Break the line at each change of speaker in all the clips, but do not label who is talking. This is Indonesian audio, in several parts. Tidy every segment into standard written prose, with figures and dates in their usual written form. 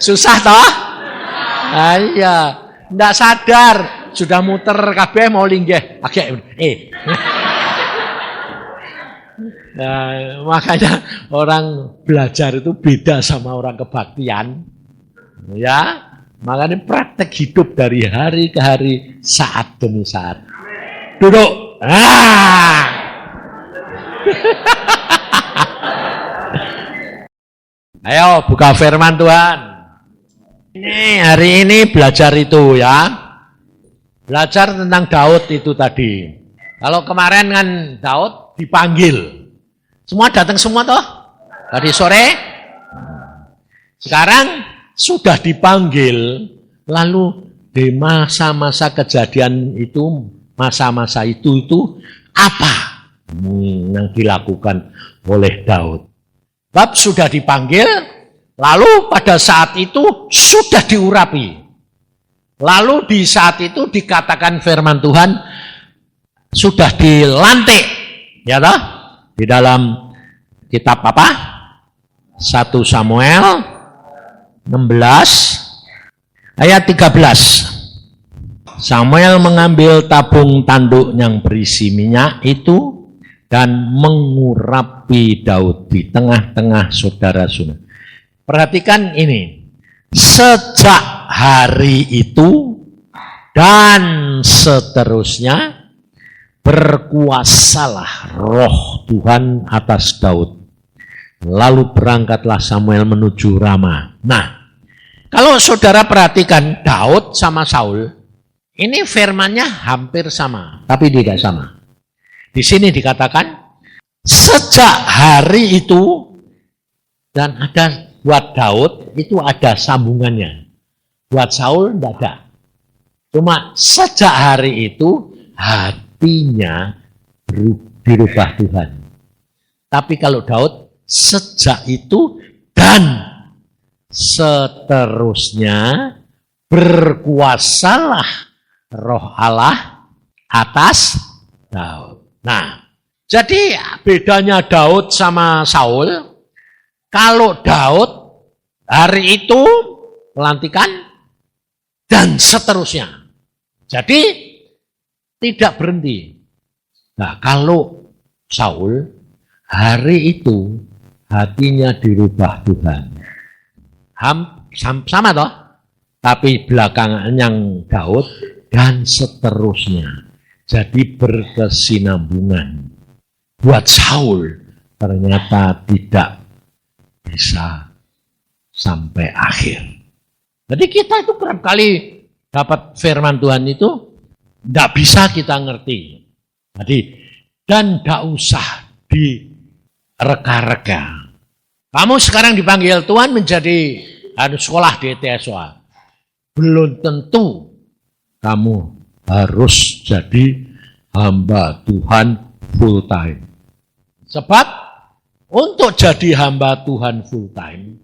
Susah toh? Iya, ndak sadar sudah muter kabeh mau linggih. Nah, makanya orang belajar itu beda sama orang kebaktian. Ya, makanya praktek hidup dari hari ke hari, saat demi saat. Duduk. Ayo buka firman Tuhan. Ini hari ini belajar itu ya. Belajar tentang Daud itu tadi. Kalau kemarin kan Daud dipanggil. Semua datang semua toh? Tadi sore. Sekarang sudah dipanggil. Lalu di masa-masa kejadian itu, masa-masa itu apa yang dilakukan oleh Daud? Bab sudah dipanggil, lalu pada saat itu sudah diurapi. Lalu di saat itu dikatakan firman Tuhan sudah dilantik, ya toh? Di dalam kitab apa? 1 Samuel 16 ayat 13. Samuel mengambil tabung tanduk yang berisi minyak itu dan mengurapi Daud di tengah-tengah saudara-saudara. Perhatikan ini. Sejak hari itu dan seterusnya berkuasalah roh Tuhan atas Daud. Lalu berangkatlah Samuel menuju Rama. Nah, kalau saudara perhatikan Daud sama Saul, ini firmannya hampir sama, tapi tidak sama. Di sini dikatakan, sejak hari itu, dan ada buat Daud, itu ada sambungannya. Buat Saul tidak ada. Cuma sejak hari itu, hatinya dirubah Tuhan. Tapi kalau Daud, sejak itu dan seterusnya berkuasalah roh Allah atas Daud. Nah, jadi bedanya Daud sama Saul, kalau Daud hari itu pelantikan dan seterusnya. Jadi tidak berhenti. Nah, kalau Saul hari itu hatinya dirubah Tuhan. Sama toh? Tapi belakangan yang Daud dan seterusnya. Jadi berkesinambungan. Buat Saul ternyata tidak bisa sampai akhir. Jadi kita itu kerap kali dapat firman Tuhan itu tidak bisa kita ngerti. Jadi dan tidak usah direka-reka. Kamu sekarang dipanggil Tuhan menjadi sekolah di TSOA. Belum tentu kamu harus jadi hamba Tuhan full time. Sebab untuk jadi hamba Tuhan full time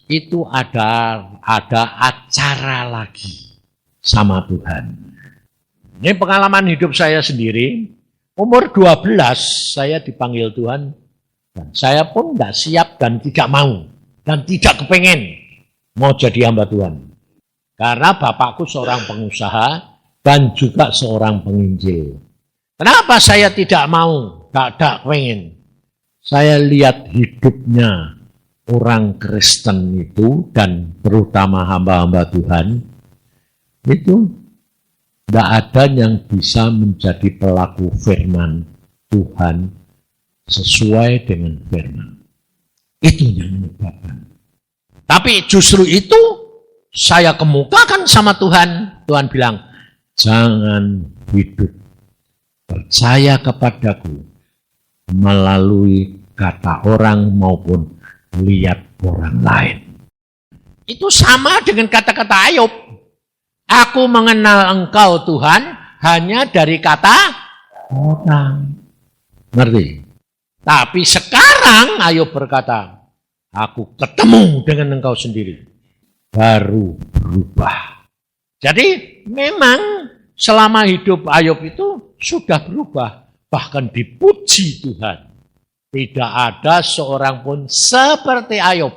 itu ada acara lagi sama Tuhan. Ini pengalaman hidup saya sendiri. Umur 12 saya dipanggil Tuhan. Dan saya pun tidak siap dan tidak mau. Dan tidak kepengen mau jadi hamba Tuhan. Karena bapakku seorang pengusaha dan juga seorang penginjil. Kenapa saya tidak mau, tidak pengen? Saya lihat hidupnya orang Kristen itu dan terutama hamba-hamba Tuhan itu tidak ada yang bisa menjadi pelaku firman Tuhan sesuai dengan firman. Itu yang menyebabkan. Tapi justru itu saya kemukakan sama Tuhan. Tuhan bilang, jangan hidup percaya kepadaku melalui kata orang maupun lihat orang lain. Itu sama dengan kata-kata Ayub. Aku mengenal engkau Tuhan hanya dari kata orang. Ngerti? Tapi sekarang Ayub berkata, aku ketemu dengan engkau sendiri. Baru berubah. Jadi memang selama hidup Ayub itu sudah berubah. Bahkan dipuji Tuhan. Tidak ada seorang pun seperti Ayub.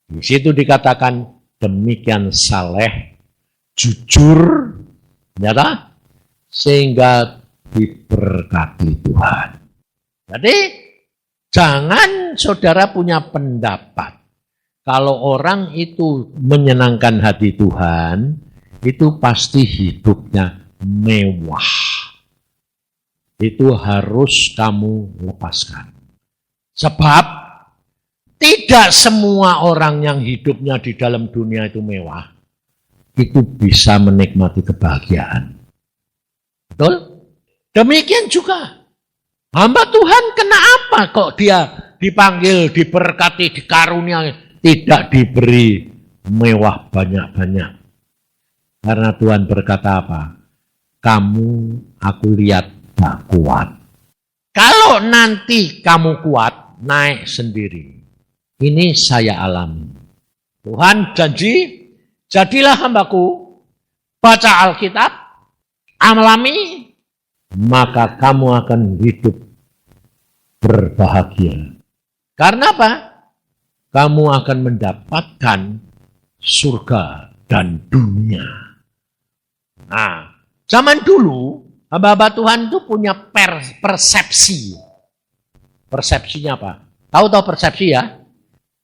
Di situ dikatakan demikian saleh, jujur, nyata, sehingga diberkati Tuhan. Jadi jangan saudara punya pendapat kalau orang itu menyenangkan hati Tuhan, itu pasti hidupnya mewah. Itu harus kamu lepaskan. Sebab tidak semua orang yang hidupnya di dalam dunia itu mewah, itu bisa menikmati kebahagiaan. Betul? Demikian juga hamba Tuhan, kenapa kok dia dipanggil, diberkati, dikaruniai, tidak diberi mewah banyak-banyak? Karena Tuhan berkata apa? Kamu aku lihat tak kuat. Kalau nanti kamu kuat, naik sendiri. Ini saya alami. Tuhan janji, jadilah hambaku, baca Alkitab, alami, maka kamu akan hidup berbahagia. Karena apa? Kamu akan mendapatkan surga dan dunia. Nah, zaman dulu, hamba-hamba Tuhan itu punya persepsi. Persepsinya apa? Tahu persepsi ya?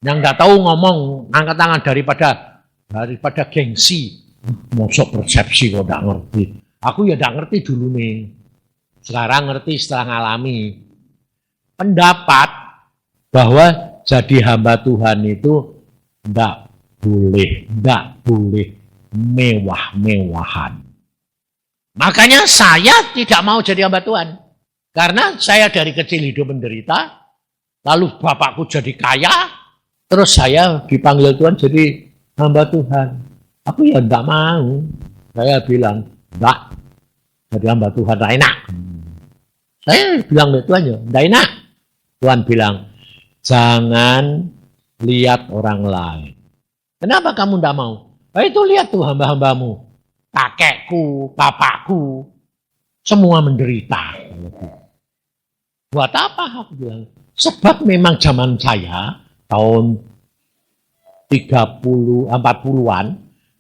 Yang nggak tahu ngomong, angkat tangan daripada gengsi. Mosok persepsi kok nggak ngerti. Aku ya nggak ngerti dulu nih. Sekarang ngerti setelah ngalami. Pendapat bahwa jadi hamba Tuhan itu nggak boleh mewah-mewahan. Makanya saya tidak mau jadi hamba Tuhan. Karena saya dari kecil hidup menderita, lalu bapakku jadi kaya, terus saya dipanggil Tuhan jadi hamba Tuhan. Aku ya enggak mau. Saya bilang, enggak. Jadi hamba Tuhan enggak enak. Saya bilang ke Tuhan ya, enggak enak. Tuhan bilang, jangan lihat orang lain. Kenapa kamu enggak mau? Itu lihat tuh hamba-hambamu. Kakekku, bapakku, semua menderita. Buat apa? Aku bilang. Sebab memang zaman saya, tahun 40-an,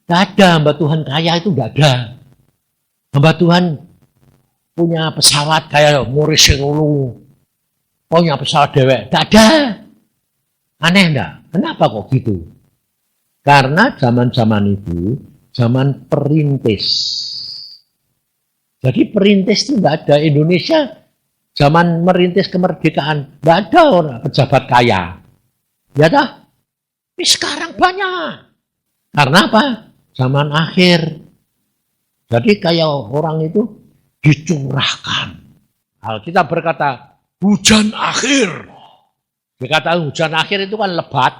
tidak ada hamba Tuhan kaya itu, tidak ada. Hamba Tuhan punya pesawat kayak Maurice Singulu, punya pesawat dewek, tidak ada. Aneh enggak? Kenapa kok gitu? Karena zaman-zaman itu, zaman perintis. Jadi perintis itu tidak ada. Indonesia zaman merintis kemerdekaan, tidak ada orang pejabat kaya. Ya dah. Tapi sekarang banyak. Karena apa? Zaman akhir. Jadi kayak orang itu dicurahkan. Alkitab berkata, hujan akhir. Dikata hujan akhir itu kan lebat.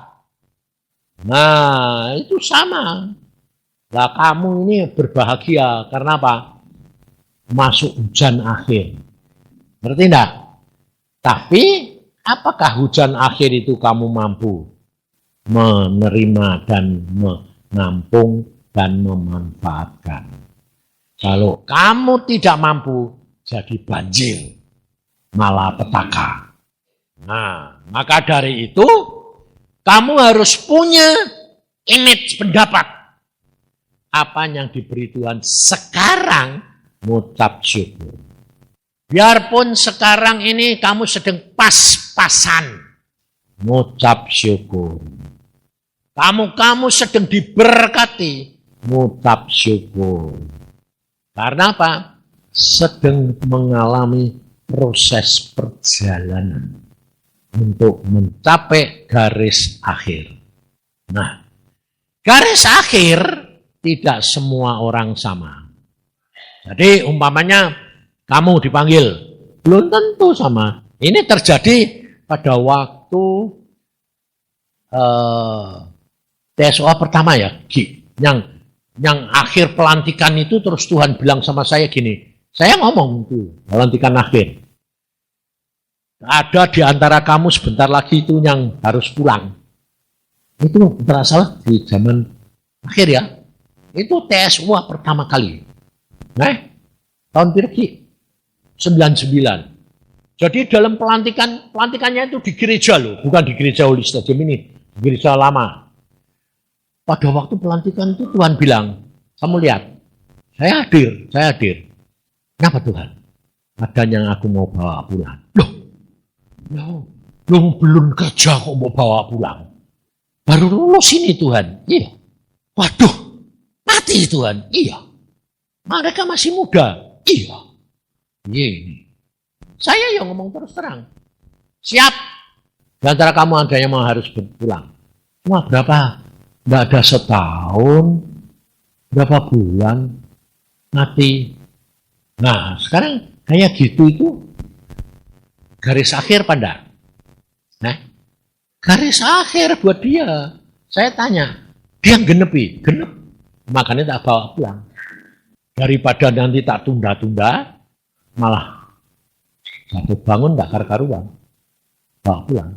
Nah, itu sama. Nah, kamu ini berbahagia. Karena apa? Masuk hujan akhir. Ngerti enggak? Tapi, apakah hujan akhir itu kamu mampu menerima dan menampung dan memanfaatkan? Kalau kamu tidak mampu, jadi banjir, malah petaka. Nah, maka dari itu, kamu harus punya image pendapat. Apa yang diberi Tuhan sekarang, ngucap syukur. Biarpun sekarang ini kamu sedang pas-pasan, ngucap syukur. Kamu sedang diberkati, ngucap syukur. Karena apa? Sedang mengalami proses perjalanan untuk mencapai garis akhir. Nah, garis akhir tidak semua orang sama. Jadi umpamanya kamu dipanggil, belum tentu sama. Ini terjadi pada waktu TSOA pertama ya, yang akhir pelantikan itu terus Tuhan bilang sama saya gini, saya ngomong itu pelantikan akhir. Ada di antara kamu sebentar lagi itu yang harus pulang. Itu berasal di zaman akhir ya. Itu TSOA pertama kali. Nah, tahun pirki 99. Jadi dalam pelantikannya itu di gereja loh, bukan di gereja Holy Stadium ini, di gereja lama. pada waktu pelantikan itu Tuhan bilang, kamu lihat, saya hadir. Kenapa Tuhan? Ada yang aku mau bawa pulang. Loh, belum kerja kok mau bawa pulang. Baru lulus ini Tuhan. Iya. Waduh, mati Tuhan. Iya. Mereka masih muda. Iya. Iya. Saya yang ngomong terus terang. Siap. Di antara kamu ada yang mau harus pulang. Cuma berapa? Tidak ada setahun, berapa bulan, mati. Nah, sekarang kayak gitu itu garis akhir pada. Nah, garis akhir buat dia. Saya tanya, dia genep. Makanya tak bawa pulang. Daripada nanti tak tunda-tunda, malah satu bangun tak karu-karuan. Bawa pulang.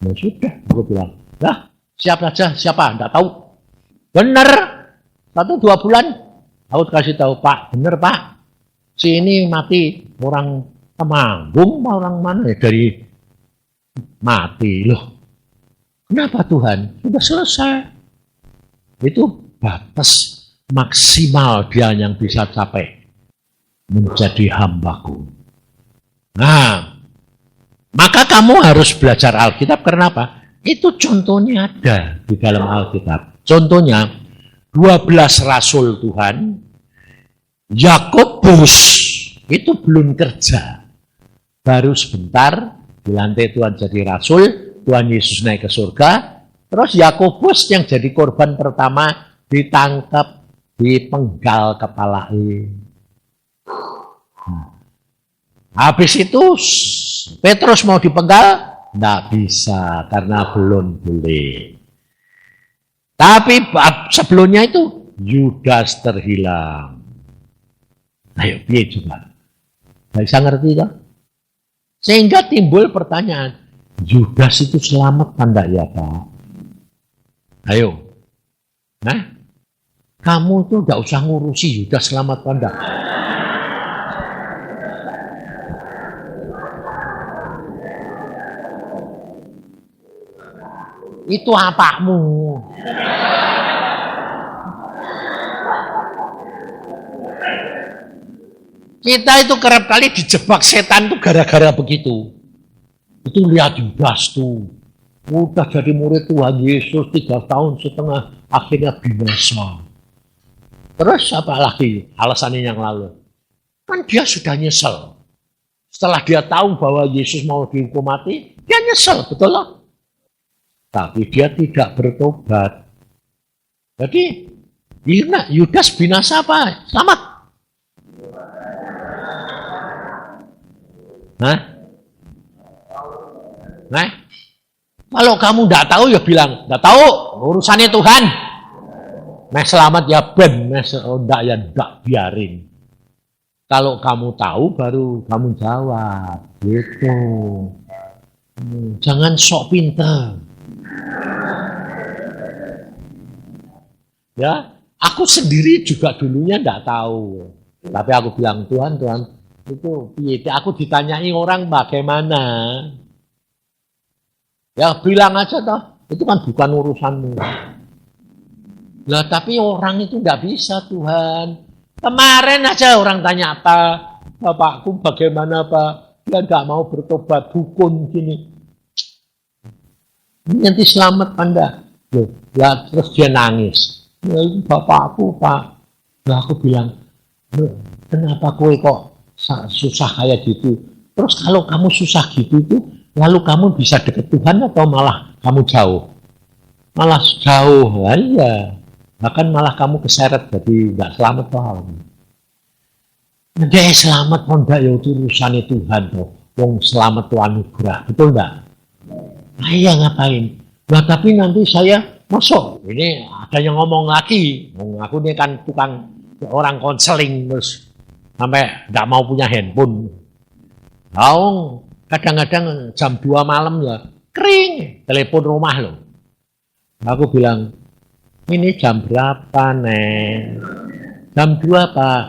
Ya sudah, aku bilang, lah siap saja, siapa? Tidak tahu. Bener, 1-2 bulan. Aku kasih tahu, Pak, bener Pak. Si ini mati, orang Temanggung, orang mana ya dari mati loh. Kenapa Tuhan? Sudah selesai. Itu batas maksimal dia yang bisa capai. Menjadi hambaku. Nah, maka kamu harus belajar Alkitab. Kenapa? Itu contohnya ada di dalam Alkitab. Contohnya 12 rasul Tuhan, Yakobus itu belum kerja. Baru sebentar dilantik Tuhan jadi rasul, Tuhan Yesus naik ke surga, terus Yakobus yang jadi korban pertama ditangkap, dipenggal kepala. Habis itu Petrus mau dipenggal, tidak bisa karena belum boleh. Tapi sebelumnya itu Yudas terhilang. Ayo, piye juga. Tidak bisa ngerti kan? Sehingga timbul pertanyaan, Yudas itu selamat tanda ya Pak? Ayo. Nah, kamu tuh tidak usah ngurusi Yudas selamat tanda. Itu apamu? Kita itu kerap kali dijebak setan tuh gara-gara begitu. Itu lihat Yudas tuh. Udah jadi murid Tuhan Yesus 3,5 tahun, akhirnya binasa. Terus apa lagi alasannya yang lalu? Kan dia sudah nyesel. Setelah dia tahu bahwa Yesus mau dihukum mati, dia nyesel, betul loh? Tapi dia tidak bertobat. Jadi, Yudas binasa apa? Selamat. Nah, kalau kamu tidak tahu ya bilang, tidak tahu, urusannya Tuhan. Nah, selamat ya ben, enggak ya enggak, biarin. Kalau kamu tahu baru kamu jawab, gitu. Jangan sok pintar. Ya, aku sendiri juga dulunya enggak tahu. Tapi aku bilang, Tuhan, itu aku ditanyai orang bagaimana? Ya bilang aja toh, itu kan bukan urusanmu. Lah tapi orang itu enggak bisa Tuhan. Kemarin aja orang tanya apa, Bapakku bagaimana Pak? Dia enggak mau bertobat, dukun gini. Nanti selamat Anda. Ya terus dia nangis. Ya, Bapakku Pak. Nah aku bilang, kenapa kowe kok susah kayak gitu? Terus kalau kamu susah gitu itu, lalu kamu bisa dekat Tuhan atau malah kamu jauh? Malah jauh, ya. Bahkan malah kamu keseret jadi nggak selamat toh. Dia selamat pun enggak ya itu urusannya Tuhan toh. Wong selamat tuh anugerah, betul enggak? Nah, iya ngapain? Nah tapi nanti saya masuk. Ini ada yang ngomong lagi. Aku ini kan tukang orang konseling terus sampai enggak mau punya handphone. Nah, kadang-kadang jam 2 malam ya kering telepon rumah loh. Aku bilang, ini jam berapa, Nek? Jam 2, Pak.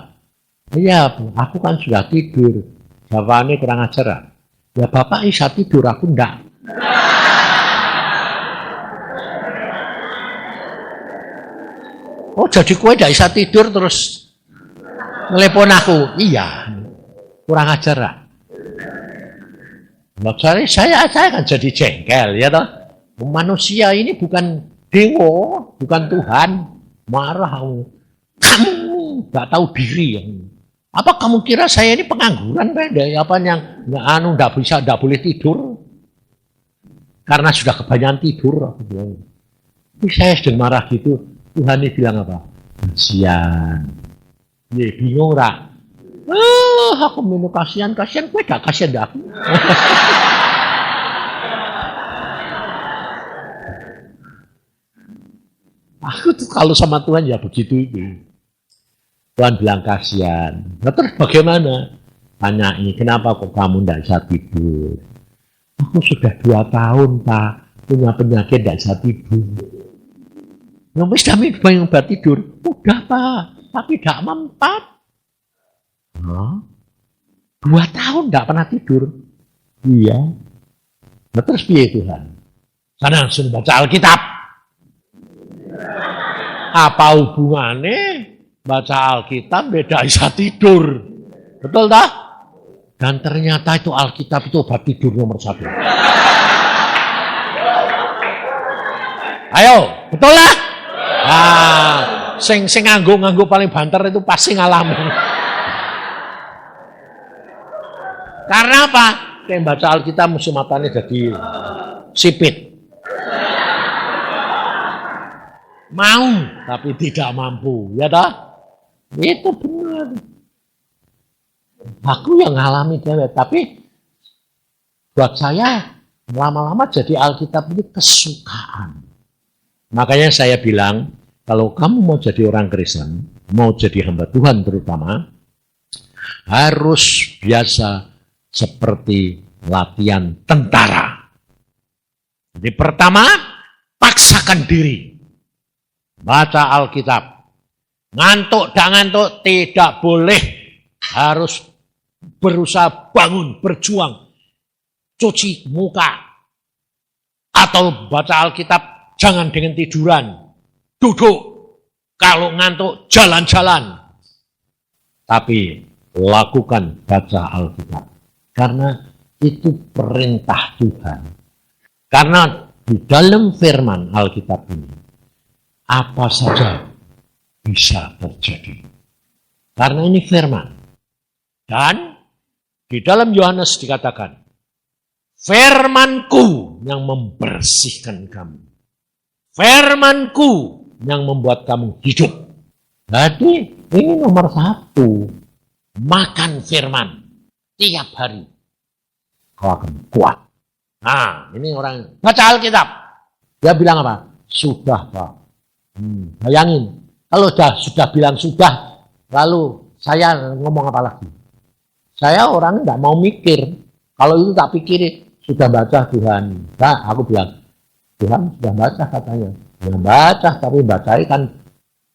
Iya, aku kan sudah tidur. Jawabannya kurang ajar. Ya, Bapak bisa tidur, aku enggak. Oh jadi kowe ndak bisa tidur terus telepon aku? Iya. Kurang ajar lah. Maksudnya saya kan jadi jengkel ya toh. Manusia ini bukan dewa, bukan Tuhan. Marah kamu nggak tahu diri. Apa kamu kira saya ini pengangguran pendek? Apa yang nggak boleh tidur? Karena sudah kebanyakan tidur. Ini saya sedang marah gitu. Tuhan ini bilang apa? Kasihan. Ya bingung rak. Aku minum kasihan gue gak kasihan dah aku. Aku tuh kalau sama Tuhan ya begitu itu. Tuhan bilang kasihan. Nah terus bagaimana? Tanyai, kenapa kok kamu tidak bisa tidur? Aku sudah 2 tahun Pak, punya penyakit tidak bisa tidur. Nah wis kami bayang tidur. Udah Pak, tapi tidak mempat. 2 tahun tidak pernah tidur. Iya. Nah terus piye Tuhan? Sana langsung baca Alkitab. Apa hubungannya baca Alkitab beda bisa tidur? Betul tak? Dan ternyata itu Alkitab itu obat tidur nomor 1. Ayo, betul lah? Nah, sing nganggo paling banter itu pasti ngalamin. Karena apa? Kayak baca Alkitab musuh matanya jadi sipit. Mau, tapi tidak mampu. Ya dah? Itu benar. Aku yang ngalami dewek. Tapi buat saya, lama-lama jadi Alkitab ini kesukaan. Makanya saya bilang, kalau kamu mau jadi orang Kristen, mau jadi hamba Tuhan terutama, harus biasa seperti latihan tentara. Jadi pertama, paksakan diri. Baca Alkitab. Ngantuk, dan ngantuk, tidak boleh. Harus berusaha bangun, berjuang. Cuci muka. Atau baca Alkitab, jangan dengan tiduran. Duduk. Kalau ngantuk, jalan-jalan. Tapi lakukan baca Alkitab. Karena itu perintah Tuhan. Karena di dalam firman Alkitab ini, apa saja bisa terjadi. Karena ini firman. Dan di dalam Yohanes dikatakan, firmanku yang membersihkan kamu. Firmanku yang membuat kamu hidup. Jadi ini nomor 1. Makan firman. Tiap hari kau akan kuat. Nah, ini orang baca Alkitab. Dia bilang apa? Sudah, Pak. Bayangin, kalau sudah bilang sudah, lalu saya ngomong apa lagi? Saya orang nggak mau mikir. Kalau itu tak pikirin, sudah baca Tuhan. Nah, aku bilang, Tuhan sudah baca katanya. Ya baca, tapi bacai kan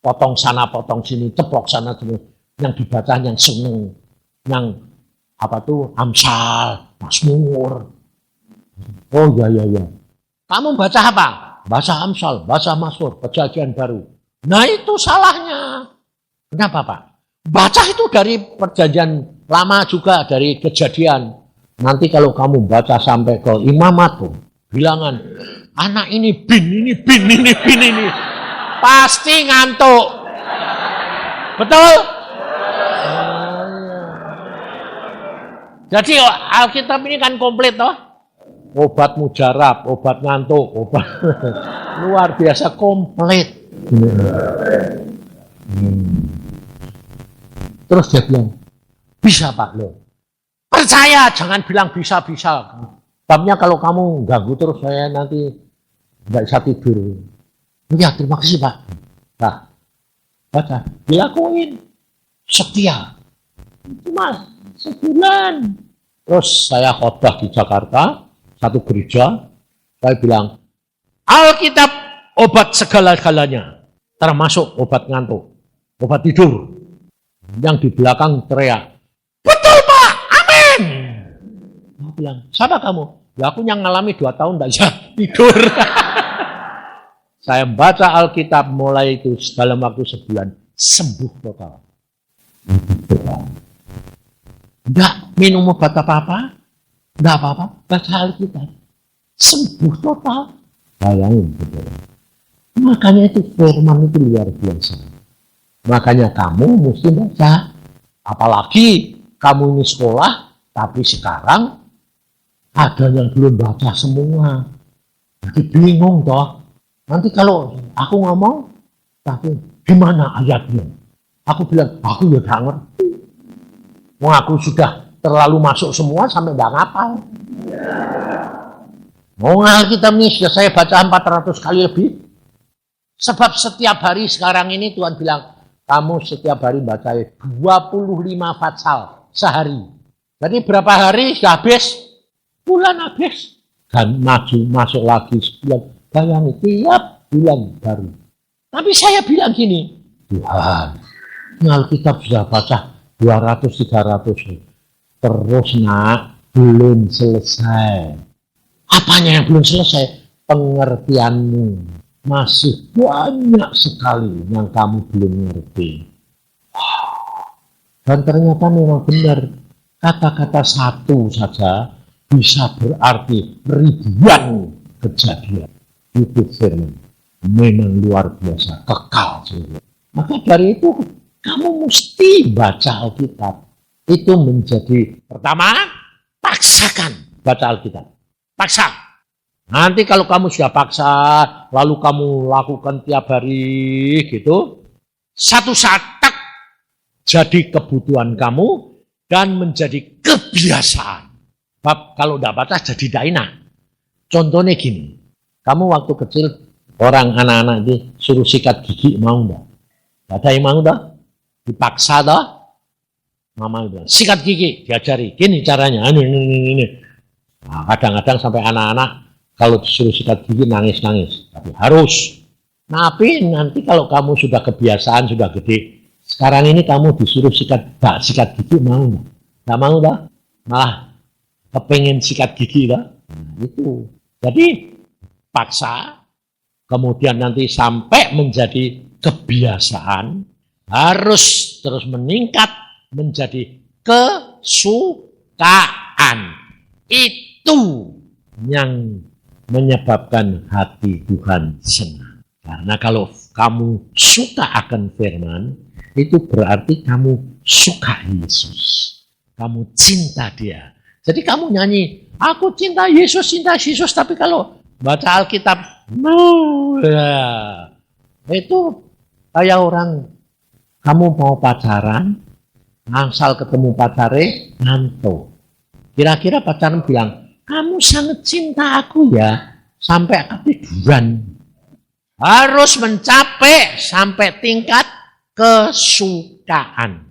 potong sana, potong sini, ceplok sana, sini. Yang dibaca yang seneng, yang apa tuh Amsal, Mazmur. Oh ya. Kamu baca apa? Baca Amsal, baca Mazmur, Perjanjian Baru. Nah itu salahnya. Kenapa Pak? Baca itu dari Perjanjian Lama juga, dari Kejadian. Nanti kalau kamu baca sampai ke Imamat tuh, bilangan anak ini bin, ini. Pasti ngantuk. Betul? Jadi Alkitab ini kan komplit toh. Obat mujarab, obat ngantuk, obat luar biasa komplit. Terus dia bilang, bisa Pak lo. Percaya, jangan bilang bisa-bisa. Sebabnya kalau kamu ganggu terus saya nanti nggak bisa tidur. Ya terima kasih Pak. Nah, baca, dilakuin. Setia. Cuma sebulan. Terus saya khotbah di Jakarta, satu gereja, saya bilang, Alkitab obat segala-galanya, termasuk obat ngantuk, obat tidur. Yang di belakang teriak, betul Pak, amin. Saya bilang, siapa kamu? Ya aku yang ngalami 2 tahun tidak bisa tidur. Saya baca Alkitab mulai itu dalam waktu sebulan, sembuh total. Enggak minum obat apa-apa, enggak apa-apa, baca Alkitab. Sembuh total. Bayangin, betul. Makanya itu firman itu luar biasa. Makanya kamu mesti baca. Apalagi kamu ini sekolah, tapi sekarang ada yang belum baca semua. Jadi bingung toh. Nanti kalau aku ngomong, tapi gimana ayatnya? Aku bilang, aku ya gak ngerti. Wah, aku sudah terlalu masuk semua sampai gak ngapal. Mau Alkitab ini sudah saya baca 400 kali lebih. Sebab setiap hari sekarang ini Tuhan bilang, kamu setiap hari baca 25 fatsal sehari. Jadi berapa hari sudah habis? Bulan habis. Dan masuk lagi sebulan. Bayangin tiap bulan baru. Tapi saya bilang gini, Tuhan, Alkitab sudah baca 200-300. Terus nak, belum selesai. Apanya yang belum selesai? Pengertianmu. Masih banyak sekali yang kamu belum ngerti. Dan ternyata memang benar. Kata-kata satu saja bisa berarti ribuan kejadian. Itu firman. Memang luar biasa. Kekal. Maka dari itu kamu mesti baca Alkitab. Itu menjadi pertama, paksakan baca Alkitab. Paksa. Nanti kalau kamu sudah paksa, lalu kamu lakukan tiap hari gitu, satu saat tak jadi kebutuhan kamu dan menjadi kebiasaan. Bab kalau tidak baca jadi tidak enak. Contohnya gini, kamu waktu kecil orang anak-anak ini suruh sikat gigi mau enggak? Ada yang mau enggak? Dipaksa toh? Mama bilang, sikat gigi, diajari. Gini caranya, ini. Nah, kadang-kadang sampai anak-anak kalau disuruh sikat gigi nangis-nangis. Tapi harus. Tapi nanti kalau kamu sudah kebiasaan, sudah gede. Sekarang ini kamu disuruh sikat gigi mau enggak? Enggak mau dah. Malah kepengen sikat gigi dah. Nah, itu. Jadi paksa. Kemudian nanti sampai menjadi kebiasaan. Harus terus meningkat menjadi kesukaan. Itu yang menyebabkan hati Tuhan senang. Karena kalau kamu suka akan firman, itu berarti kamu suka Yesus. Kamu cinta dia. Jadi kamu nyanyi, aku cinta Yesus, tapi kalau baca Alkitab, itu kayak orang, kamu mau pacaran, asal ketemu pacare, ngantuk. Kira-kira pacaran bilang, kamu sangat cinta aku ya, sampai ketiduran. Harus mencapai sampai tingkat kesukaan.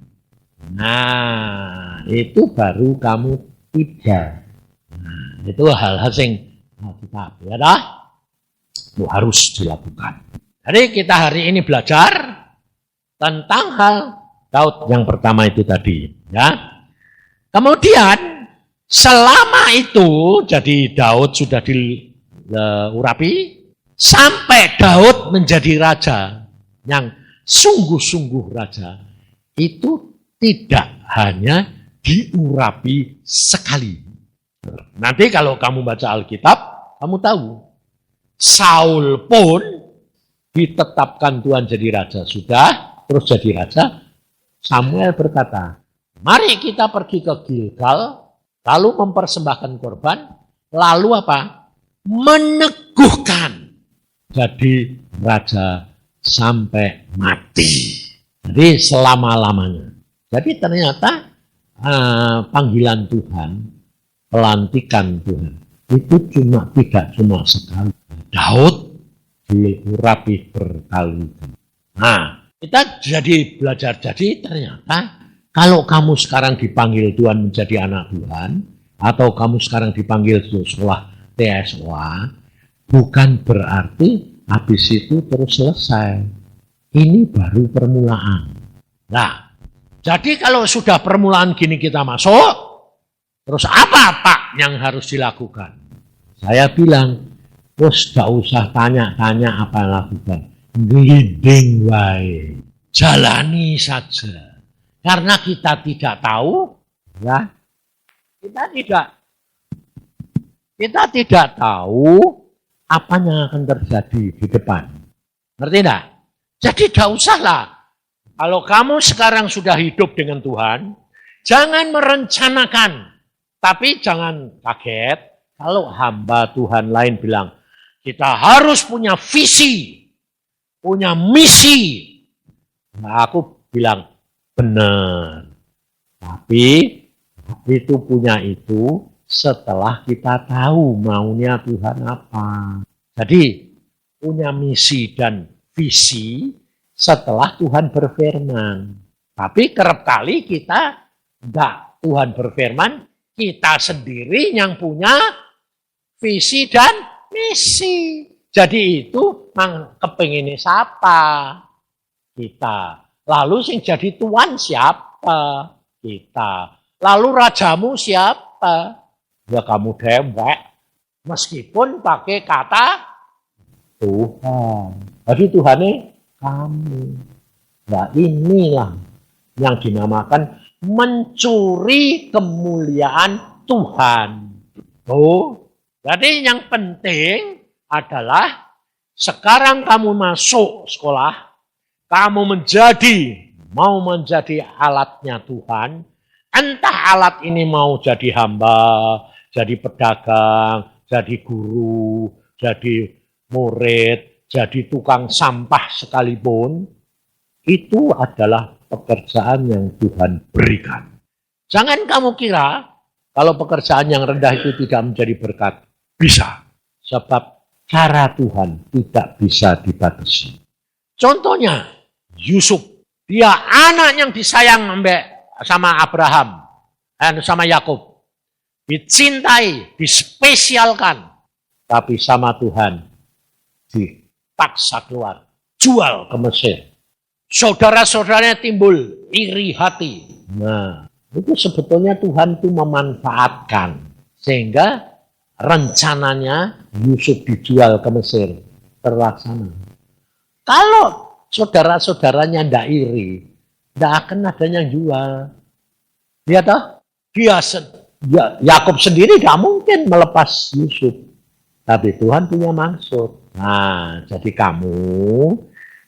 Nah, itu baru kamu tiba. Nah, itu hal-hal yang kita ya itu harus dilakukan. Jadi kita hari ini belajar tentang hal Daud yang pertama itu tadi, ya. Kemudian selama itu, jadi Daud sudah diurapi, sampai Daud menjadi raja, yang sungguh-sungguh raja, itu tidak hanya diurapi sekali. Nanti kalau kamu baca Alkitab, kamu tahu, Saul pun ditetapkan Tuhan jadi raja, sudah, terus jadi raja, Samuel berkata, mari kita pergi ke Gilgal, lalu mempersembahkan korban, lalu apa? Meneguhkan jadi raja sampai mati. Jadi selama-lamanya. Jadi ternyata panggilan Tuhan, pelantikan Tuhan, itu tidak cuma sekali. Daud diurapi berkali-kali. Nah, kita jadi belajar. Jadi ternyata kalau kamu sekarang dipanggil Tuhan menjadi anak Tuhan, atau kamu sekarang dipanggil sekolah TSOA, bukan berarti habis itu terus selesai. Ini baru permulaan. Nah, jadi kalau sudah permulaan gini kita masuk, terus apa Pak yang harus dilakukan? Saya bilang, Wes gak usah tanya-tanya apa yang lakukan. Gliding wae. Jalani saja. Karena kita tidak tahu, ya. Kita tidak tahu apa yang akan terjadi di depan. Ngerti enggak? Jadi tidak usahlah. Kalau kamu sekarang sudah hidup dengan Tuhan, jangan merencanakan. Tapi jangan kaget kalau hamba Tuhan lain bilang, kita harus punya visi, punya misi. Nah, aku bilang, benar. Tapi itu punya itu setelah kita tahu maunya Tuhan apa. Jadi punya misi dan visi setelah Tuhan berfirman. Tapi kerap kali kita enggak, Tuhan berfirman, kita sendiri yang punya visi dan misi. Jadi itu kepingin siapa? Kita. Lalu sing jadi tuan siapa? Kita. Lalu rajamu siapa? Ya kamu dewek. Meskipun pakai kata Tuhan. Jadi Tuhannya kamu. Nah inilah yang dinamakan mencuri kemuliaan Tuhan. Jadi yang penting adalah sekarang kamu masuk sekolah, kamu mau menjadi alatnya Tuhan. Entah alat ini mau jadi hamba, jadi pedagang, jadi guru, jadi murid, jadi tukang sampah sekalipun, itu adalah pekerjaan yang Tuhan berikan. Jangan kamu kira kalau pekerjaan yang rendah itu tidak menjadi berkat. Bisa. Sebab cara Tuhan tidak bisa dibatasi. Contohnya Yusuf. Dia anak yang disayang sama Abraham. Sama Yakub. Dicintai, dispesialkan. Tapi sama Tuhan dipaksa keluar. Jual ke Mesir. Saudara-saudaranya timbul iri hati. Nah, itu sebetulnya Tuhan itu memanfaatkan. Sehingga rencananya Yusuf dijual ke Mesir. Terlaksana. Kalau saudara-saudaranya tidak iri, tidak akan ada yang jual. Lihat toh? Yakub sendiri tidak mungkin melepas Yusuf. Tapi Tuhan punya maksud. Nah, jadi kamu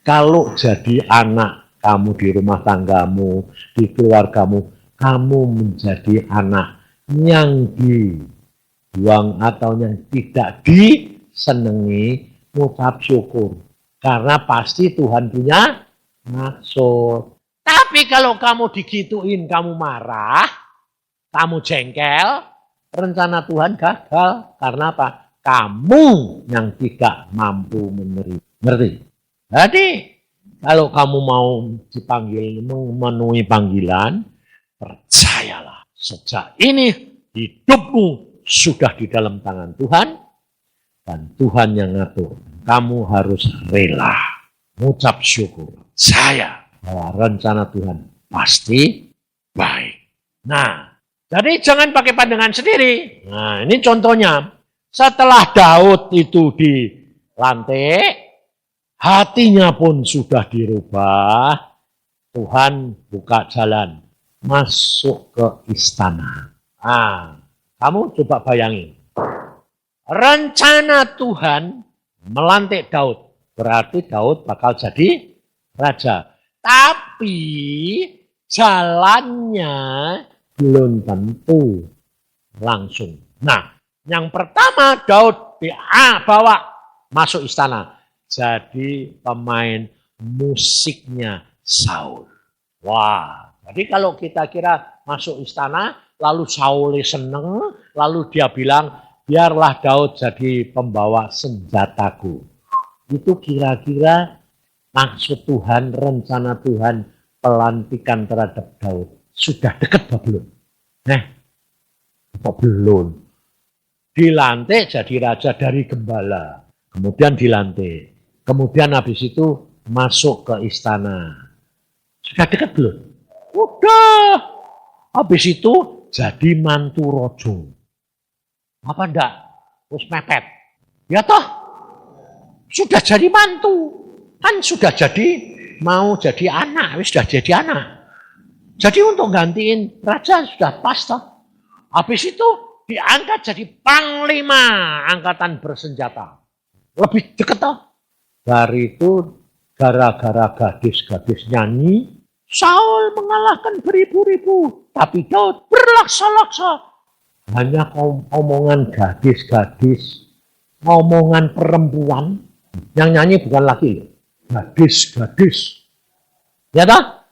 kalau jadi anak kamu di rumah tanggamu, di keluargamu, kamu menjadi anak yang dibuang atau yang tidak disenangi, ngucap syukur. Karena pasti Tuhan punya maksud. Tapi kalau kamu digituin, kamu marah, kamu jengkel, rencana Tuhan gagal. Karena apa? Kamu yang tidak mampu menerima. Ngerti? Jadi, kalau kamu mau dipanggil, memenuhi panggilan, percayalah. Sejak ini, hidupmu sudah di dalam tangan Tuhan, dan Tuhan yang ngatur. Kamu harus rela, mengucap syukur. Saya bahwa rencana Tuhan pasti baik. Nah, jadi jangan pakai pandangan sendiri. Nah, ini contohnya. Setelah Daud itu dilantik, hatinya pun sudah dirubah. Tuhan buka jalan masuk ke istana. Ah, kamu coba bayangin. Rencana Tuhan melantik Daud. Berarti Daud bakal jadi raja. Tapi jalannya belum tentu langsung. Nah, yang pertama Daud bawa masuk istana. Jadi pemain musiknya Saul. Wah, jadi kalau kita kira masuk istana, lalu Saul seneng, lalu dia bilang, biarlah Daud jadi pembawa senjataku. Itu kira-kira maksud Tuhan, rencana Tuhan, pelantikan terhadap Daud. Sudah dekat apa belum? Kok belum? Dilantik jadi raja dari gembala. Kemudian dilantik. Kemudian habis itu masuk ke istana. Sudah dekat belum? Udah. Habis itu jadi mantu rojo. Apa enggak? Terus mepet. Ya toh, sudah jadi mantu. Kan sudah mau jadi anak, sudah jadi anak. Jadi untuk gantiin raja sudah pas toh. Habis itu diangkat jadi panglima angkatan bersenjata. Lebih dekat toh. Dari itu gara-gara gadis-gadis nyanyi, Saul mengalahkan beribu-ribu. Tapi Daud berlaksa-laksa. Hanya omongan gadis-gadis, omongan perempuan, yang nyanyi bukan laki, gadis-gadis. Ya toh?